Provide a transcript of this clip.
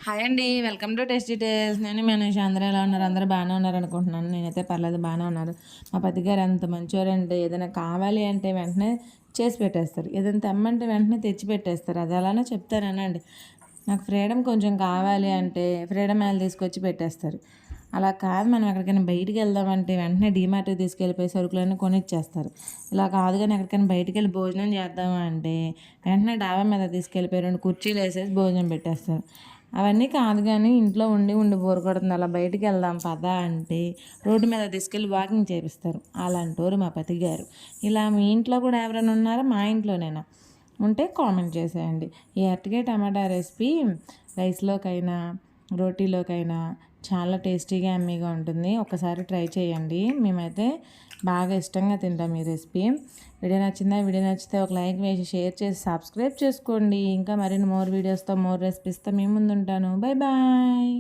Hi అండి. Welcome to taste details. నేను మీ అనుష. అందరూ ఎలా ఉన్నారు? అందరూ బాగానే ఉన్నారనుకుంటున్నాను. నేనైతే పర్లేదు బాగానే ఉన్నారు. మా పతిగారు ఎంత మంచివారంటే ఏదైనా కావాలి అంటే వెంటనే చేసి పెట్టేస్తారు. ఏదైనా తెమ్మంటే వెంటనే తెచ్చి పెట్టేస్తారు. అది అలానే చెప్తారనండి. నాకు ఫ్రీడమ్ కొంచెం కావాలి అంటే ఫ్రీడమ్ యాయిల్ తీసుకొచ్చి పెట్టేస్తారు. అలా కాదు, మనం ఎక్కడికైనా బయటికి వెళ్దామంటే వెంటనే డీమార్ట్కి తీసుకెళ్ళిపోయి సరుకులన్నీ కొనిచ్చేస్తారు. ఇలా కాదు కానీ ఎక్కడికైనా బయటికి వెళ్ళి భోజనం చేద్దామా అంటే వెంటనే డాబా మీద తీసుకెళ్ళిపోయి 2 కుర్చీలు వేసేసి భోజనం పెట్టేస్తారు. అవన్నీ కాదు కానీ ఇంట్లో ఉండి ఉండి బోర్ కొడుతుంది, అలా బయటికి వెళ్దాం పదా అంటే రోడ్డు మీద తీసుకెళ్ళి వాకింగ్ చేపిస్తారు. అలాంటోరు మా పతి గారు. ఇలా మీ ఇంట్లో కూడా ఎవరైనా ఉన్నారా? మా ఇంట్లోనేనా? ఉంటే కామెంట్ చేసేయండి. ఈ అరటికాయ టమాటా రెసిపీ రైస్లోకైనా రోటీలోకైనా చాలా టేస్టీగా యమ్మీగా ఉంటుంది. ఒకసారి ట్రై చేయండి. మేమైతే బాగా ఇష్టంగా తింటాం ఈ రెసిపీ. వీడియో నచ్చిందా? వీడియో నచ్చితే ఒక లైక్ వేసి షేర్ చేసి సబ్స్క్రైబ్ చేసుకోండి. ఇంకా మరిన్ని మోర్ వీడియోస్తో మోర్ రెసిపీస్తో మీ ముందు ఉంటాను. Bye bye.